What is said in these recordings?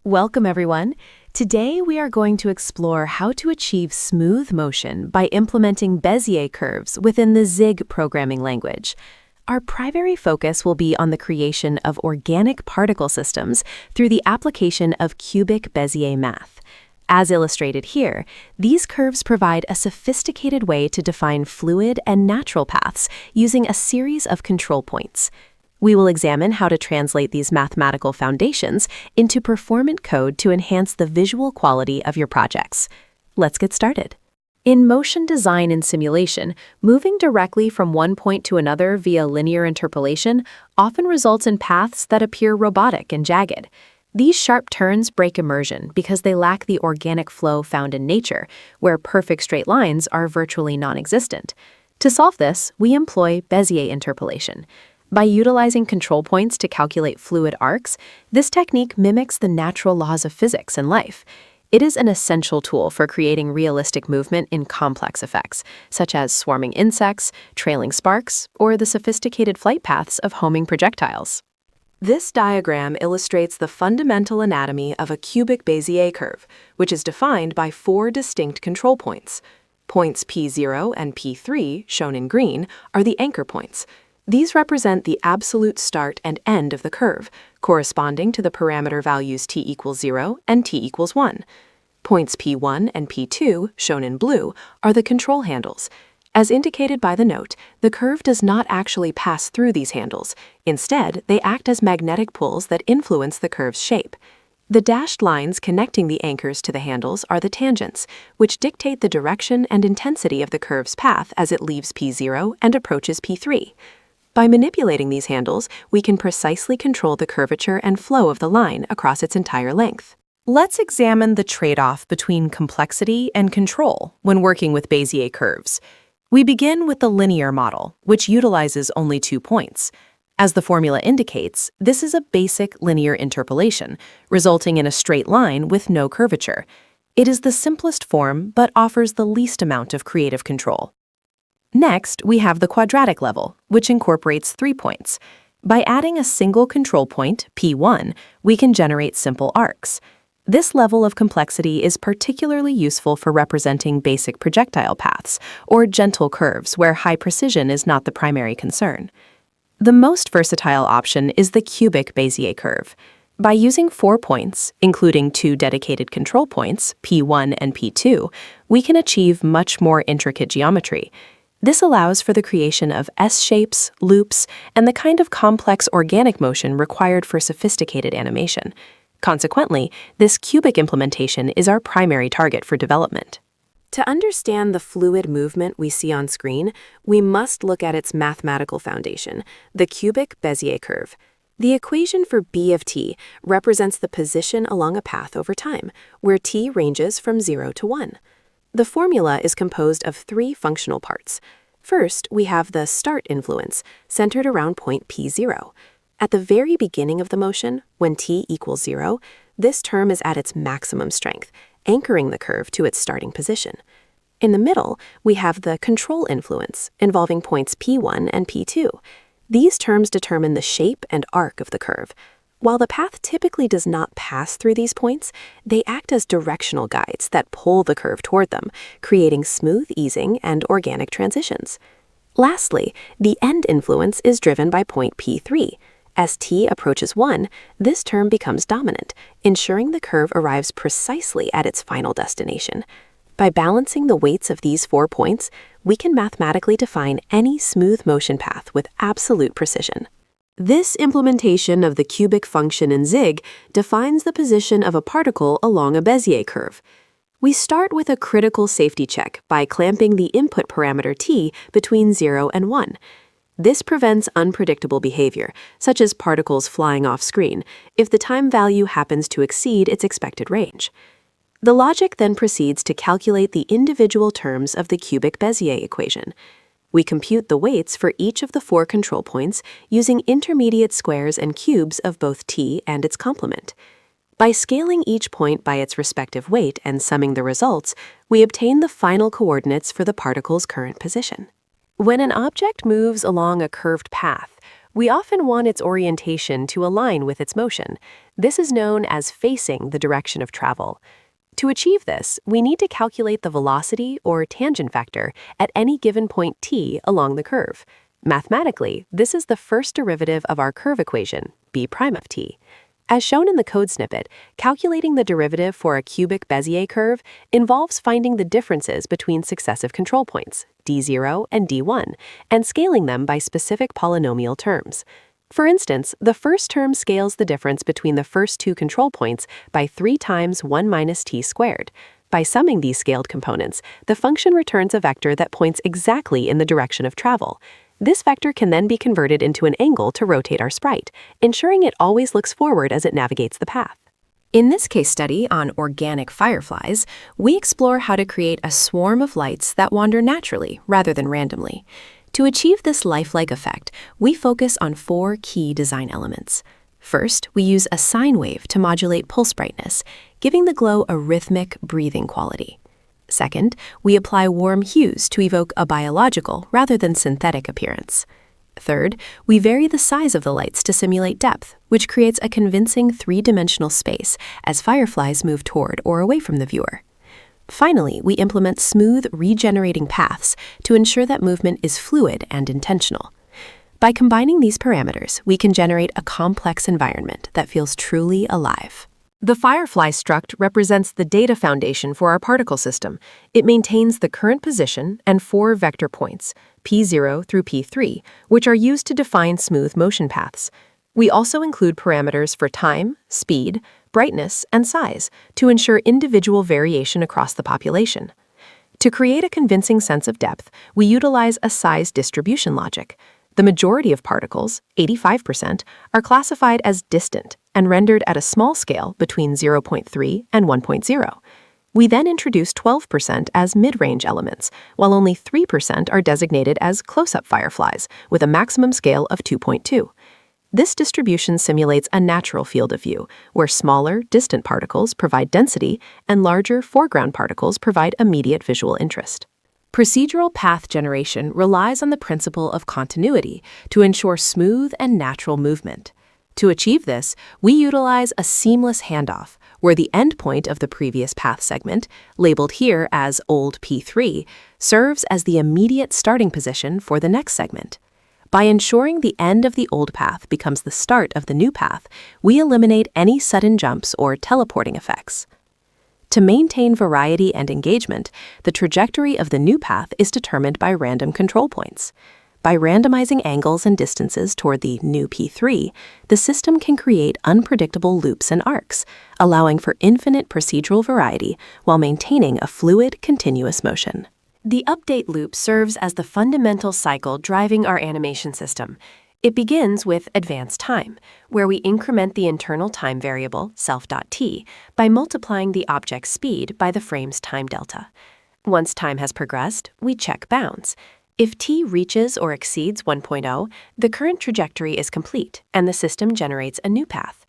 Welcome, everyone. Today, we are going to explore how to achieve smooth motion by implementing Bézier curves within the Zig programming language. Our primary focus will be on the creation of organic particle systems through the application of Cubic Bézier math. As illustrated here, these curves provide a sophisticated way to define fluid and natural paths using a series of control points. We will examine how to translate these mathematical foundations into performant code to enhance the visual quality of your projects. Let's get started. In motion design and simulation, moving directly from one point to another via linear interpolation often results in paths that appear robotic and jagged. These sharp turns break immersion because they lack the organic flow found in nature, where perfect straight lines are virtually non-existent. To solve this, we employ Bézier interpolation. By utilizing control points to calculate fluid arcs, this technique mimics the natural laws of physics and life. It is an essential tool for creating realistic movement in complex effects, such as swarming insects, trailing sparks, or the sophisticated flight paths of homing projectiles. This diagram illustrates the fundamental anatomy of a cubic Bézier curve, which is defined by four distinct control points. Points P0 and P3, shown in green, are the anchor points. These represent the absolute start and end of the curve, corresponding to the parameter values t equals 0 and t equals 1. Points P1 and P2, shown in blue, are the control handles. As indicated by the note, the curve does not actually pass through these handles. Instead, they act as magnetic pulls that influence the curve's shape. The dashed lines connecting the anchors to the handles are the tangents, which dictate the direction and intensity of the curve's path as it leaves P0 and approaches P3. By manipulating these handles, we can precisely control the curvature and flow of the line across its entire length. Let's examine the trade-off between complexity and control when working with Bézier curves. We begin with the linear model, which utilizes only 2 points. As the formula indicates, this is a basic linear interpolation, resulting in a straight line with no curvature. It is the simplest form, but offers the least amount of creative control. Next, we have the quadratic level, which incorporates 3 points. By adding a single control point, P1, we can generate simple arcs. This level of complexity is particularly useful for representing basic projectile paths, or gentle curves where high precision is not the primary concern. The most versatile option is the cubic Bézier curve. By using 4 points, including 2 dedicated control points, P1 and P2, we can achieve much more intricate geometry. This allows for the creation of S-shapes, loops, and the kind of complex organic motion required for sophisticated animation. Consequently, this cubic implementation is our primary target for development. To understand the fluid movement we see on screen, we must look at its mathematical foundation, the cubic Bézier curve. The equation for B of t represents the position along a path over time, where t ranges from 0 to 1. The formula is composed of 3 functional parts. First, we have the start influence, centered around point P0. At the very beginning of the motion, when t equals 0, this term is at its maximum strength, anchoring the curve to its starting position. In the middle, we have the control influence, involving points P1 and P2. These terms determine the shape and arc of the curve. While the path typically does not pass through these points, they act as directional guides that pull the curve toward them, creating smooth easing and organic transitions. Lastly, the end influence is driven by point P3. As t approaches 1, this term becomes dominant, ensuring the curve arrives precisely at its final destination. By balancing the weights of these 4 points, we can mathematically define any smooth motion path with absolute precision. This implementation of the cubic function in Zig defines the position of a particle along a Bézier curve. We start with a critical safety check by clamping the input parameter t between 0 and 1. This prevents unpredictable behavior, such as particles flying off screen, if the time value happens to exceed its expected range. The logic then proceeds to calculate the individual terms of the cubic Bézier equation. We compute the weights for each of the 4 control points using intermediate squares and cubes of both t and its complement. By scaling each point by its respective weight and summing the results, we obtain the final coordinates for the particle's current position. When an object moves along a curved path, we often want its orientation to align with its motion. This is known as facing the direction of travel. To achieve this, we need to calculate the velocity or tangent vector at any given point t along the curve. Mathematically, this is the first derivative of our curve equation, b' of t. As shown in the code snippet, calculating the derivative for a cubic Bézier curve involves finding the differences between successive control points, d0 and d1, and scaling them by specific polynomial terms. For instance, the first term scales the difference between the first two control points by 3 times 1 minus t squared. By summing these scaled components, the function returns a vector that points exactly in the direction of travel. This vector can then be converted into an angle to rotate our sprite, ensuring it always looks forward as it navigates the path. In this case study on organic fireflies, we explore how to create a swarm of lights that wander naturally rather than randomly. To achieve this lifelike effect, we focus on 4 key design elements. First, we use a sine wave to modulate pulse brightness, giving the glow a rhythmic, breathing quality. Second, we apply warm hues to evoke a biological rather than synthetic appearance. Third, we vary the size of the lights to simulate depth, which creates a convincing 3-dimensional space as fireflies move toward or away from the viewer. Finally, we implement smooth, regenerating paths to ensure that movement is fluid and intentional. By combining these parameters, we can generate a complex environment that feels truly alive. The firefly struct represents the data foundation for our particle system. It maintains the current position and 4 vector points, P0 through P3, which are used to define smooth motion paths. We also include parameters for time, speed, brightness, and size to ensure individual variation across the population. To create a convincing sense of depth, we utilize a size distribution logic. The majority of particles, 85%, are classified as distant and rendered at a small scale between 0.3 and 1.0. We then introduce 12% as mid-range elements, while only 3% are designated as close-up fireflies, with a maximum scale of 2.2. This distribution simulates a natural field of view, where smaller, distant particles provide density and larger, foreground particles provide immediate visual interest. Procedural path generation relies on the principle of continuity to ensure smooth and natural movement. To achieve this, we utilize a seamless handoff, where the endpoint of the previous path segment, labeled here as old P3, serves as the immediate starting position for the next segment. By ensuring the end of the old path becomes the start of the new path, we eliminate any sudden jumps or teleporting effects. To maintain variety and engagement, the trajectory of the new path is determined by random control points. By randomizing angles and distances toward the new P3, the system can create unpredictable loops and arcs, allowing for infinite procedural variety while maintaining a fluid, continuous motion. The update loop serves as the fundamental cycle driving our animation system. It begins with advanced time, where we increment the internal time variable, self.t, by multiplying the object's speed by the frame's time delta. Once time has progressed, we check bounds. If t reaches or exceeds 1.0, the current trajectory is complete, and the system generates a new path.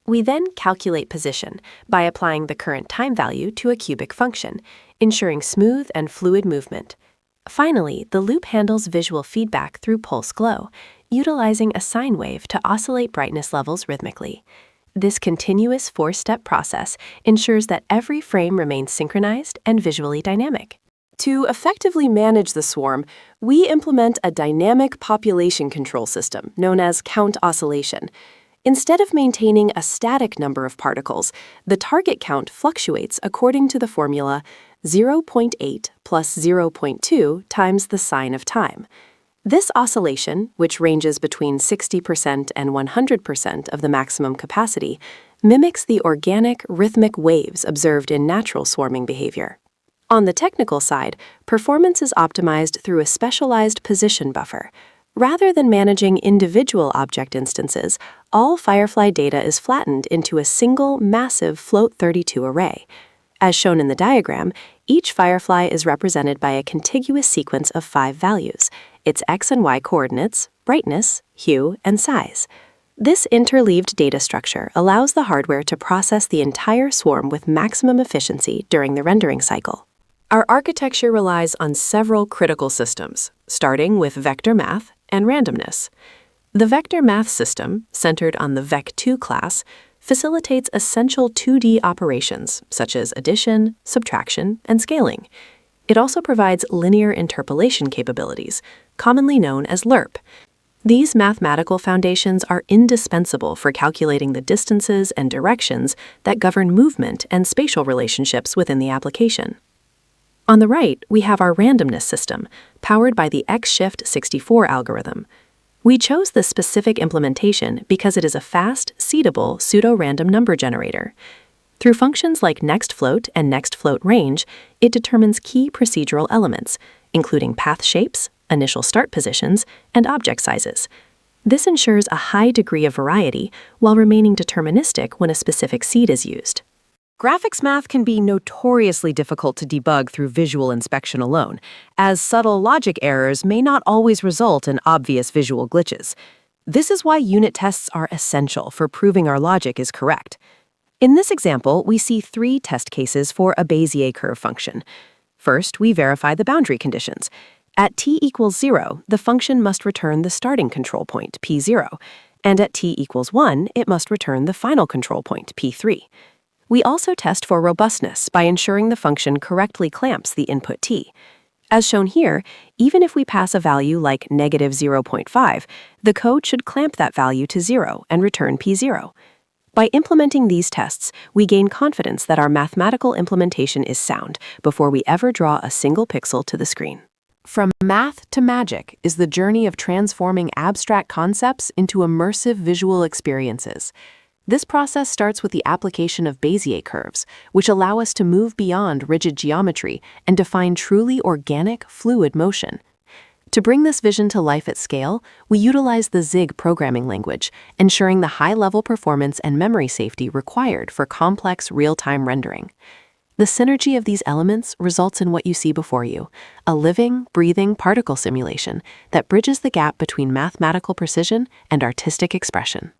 We then calculate position by applying the current time value to a cubic function, ensuring smooth and fluid movement. Finally, the loop handles visual feedback through pulse glow, utilizing a sine wave to oscillate brightness levels rhythmically. This continuous 4-step process ensures that every frame remains synchronized and visually dynamic. To effectively manage the swarm, we implement a dynamic population control system known as count oscillation. Instead of maintaining a static number of particles, the target count fluctuates according to the formula 0.8 plus 0.2 times the sine of time. This oscillation, which ranges between 60% and 100% of the maximum capacity, mimics the organic, rhythmic waves observed in natural swarming behavior. On the technical side, performance is optimized through a specialized position buffer. Rather than managing individual object instances, all Firefly data is flattened into a single, massive Float32 array. As shown in the diagram, each Firefly is represented by a contiguous sequence of 5 values, its x and y coordinates, brightness, hue, and size. This interleaved data structure allows the hardware to process the entire swarm with maximum efficiency during the rendering cycle. Our architecture relies on several critical systems, starting with vector math and randomness. The vector math system, centered on the Vec2 class, facilitates essential 2D operations such as addition, subtraction, and scaling. It also provides linear interpolation capabilities, commonly known as LIRP. These mathematical foundations are indispensable for calculating the distances and directions that govern movement and spatial relationships within the application. On the right, we have our randomness system, powered by the X-Shift64 algorithm. We chose this specific implementation because it is a fast, seedable pseudo-random number generator. Through functions like nextFloat and nextFloatRange, it determines key procedural elements, including path shapes, initial start positions, and object sizes. This ensures a high degree of variety while remaining deterministic when a specific seed is used. Graphics math can be notoriously difficult to debug through visual inspection alone, as subtle logic errors may not always result in obvious visual glitches. This is why unit tests are essential for proving our logic is correct. In this example, we see 3 test cases for a Bézier curve function. First, we verify the boundary conditions. At t equals 0, the function must return the starting control point, p0, and at t equals 1, it must return the final control point, p3. We also test for robustness by ensuring the function correctly clamps the input t. As shown here, even if we pass a value like -0.5, the code should clamp that value to 0 and return p0. By implementing these tests, we gain confidence that our mathematical implementation is sound before we ever draw a single pixel to the screen. From math to magic is the journey of transforming abstract concepts into immersive visual experiences. This process starts with the application of Bézier curves, which allow us to move beyond rigid geometry and define truly organic, fluid motion. To bring this vision to life at scale, we utilize the Zig programming language, ensuring the high-level performance and memory safety required for complex real-time rendering. The synergy of these elements results in what you see before you, a living, breathing particle simulation that bridges the gap between mathematical precision and artistic expression.